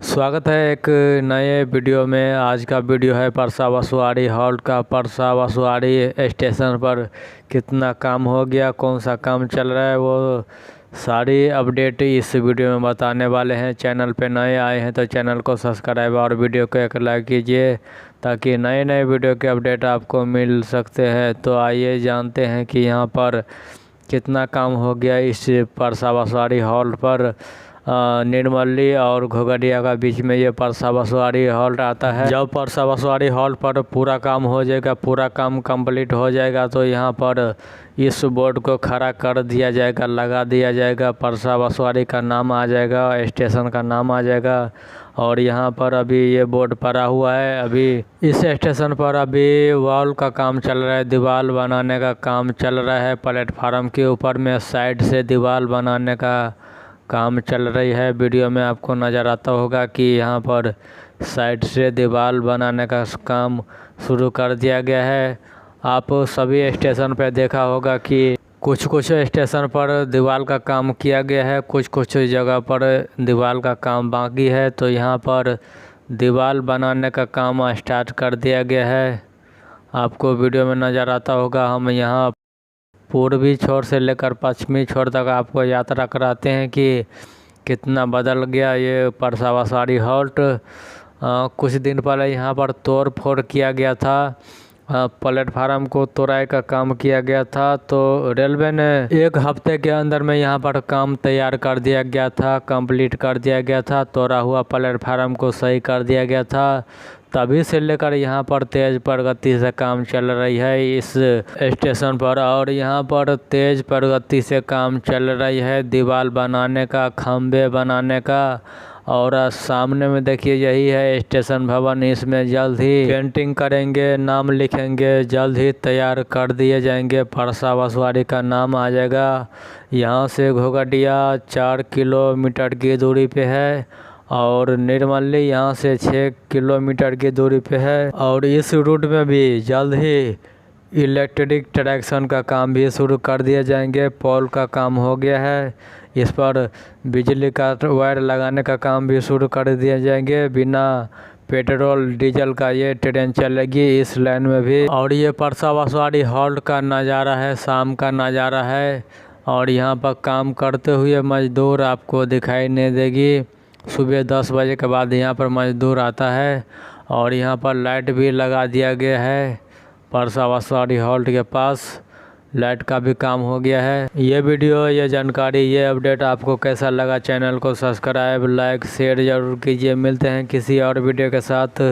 स्वागत है एक नए वीडियो में। आज का वीडियो है परसा बसवाड़ी हॉल्ट का। परसा बसवाड़ी स्टेशन पर कितना काम हो गया, कौन सा काम चल रहा है, वो सारी अपडेट इस वीडियो में बताने वाले हैं। चैनल पे नए आए हैं तो चैनल को सब्सक्राइब और वीडियो को एक लाइक कीजिए ताकि नए नए वीडियो के अपडेट आपको मिल सकते हैं। तो आइए जानते हैं कि यहाँ पर कितना काम हो गया इस परसा बसवाड़ी हॉल्ट पर। निर्मली और घोघडिया का बीच में ये परसा बसवाड़ी हॉल्ट आता है। जब परसा बसवाड़ी हॉल्ट पर पूरा काम हो जाएगा, पूरा काम कंप्लीट हो जाएगा तो यहाँ पर इस बोर्ड को खड़ा कर दिया जाएगा, लगा दिया जाएगा। परसा बसवाड़ी का नाम आ जाएगा, स्टेशन का नाम आ जाएगा। और यहाँ पर अभी ये बोर्ड पड़ा हुआ है। अभी इस स्टेशन पर अभी वॉल का काम चल रहा है, दीवार बनाने का काम चल रहा है। प्लेटफार्म के ऊपर में साइड से दीवार बनाने का काम चल रही है। वीडियो में आपको नज़र आता होगा कि यहाँ पर साइड से दीवार बनाने का काम शुरू कर दिया गया है। आप सभी स्टेशन पर देखा होगा कि कुछ स्टेशन पर दीवार का काम किया गया है, कुछ जगह पर दीवार का काम बाकी है। तो यहाँ पर दीवार बनाने का काम स्टार्ट कर दिया गया है। आपको वीडियो में नज़र आता होगा। हम यहाँ पूर्वी छोर से लेकर पश्चिमी छोर तक आपको यात्रा कराते हैं कि कितना बदल गया ये परसा बसवाड़ी हॉल्ट। कुछ दिन पहले यहाँ पर तोड़ फोड़ किया गया था, प्लेटफार्म को तोड़ाई का काम किया गया था। तो रेलवे ने एक हफ्ते के अंदर में यहाँ पर काम तैयार कर दिया गया था, कंप्लीट कर दिया गया था। तोड़ा हुआ प्लेटफार्म को सही कर दिया गया था। तभी से लेकर यहाँ पर तेज़ प्रगति से काम चल रही है इस स्टेशन पर। और यहाँ पर तेज़ प्रगति से काम चल रही है दीवार बनाने का, खंबे बनाने का। और सामने में देखिए यही है स्टेशन भवन। इसमें जल्द ही पेंटिंग करेंगे, नाम लिखेंगे, जल्द ही तैयार कर दिए जाएंगे। परसा बसवाड़ी का नाम आ जाएगा। यहाँ से घोघडिया 4 किलोमीटर की दूरी पे है और निर्मली यहाँ से 6 किलोमीटर की दूरी पे है। और इस रूट में भी जल्द ही इलेक्ट्रिक ट्रैक्शन का काम भी शुरू कर दिए जाएंगे। पोल का काम हो गया है, इस पर बिजली का वायर लगाने का काम भी शुरू कर दिए जाएंगे। बिना पेट्रोल डीजल का ये ट्रेन चलेगी इस लाइन में भी। और ये परसा बसवाड़ी हॉल्ट का नज़ारा है, शाम का नज़ारा है। और यहाँ पर काम करते हुए मजदूर आपको दिखाई नहीं देगी। सुबह 10 बजे के बाद यहाँ पर मजदूर आता है। और यहाँ पर लाइट भी लगा दिया गया है। परसा बसवाड़ी हॉल्ट के पास लाइट का भी काम हो गया है। ये वीडियो, ये जानकारी, ये अपडेट आपको कैसा लगा? चैनल को सब्सक्राइब, लाइक, शेयर ज़रूर कीजिए। मिलते हैं किसी और वीडियो के साथ।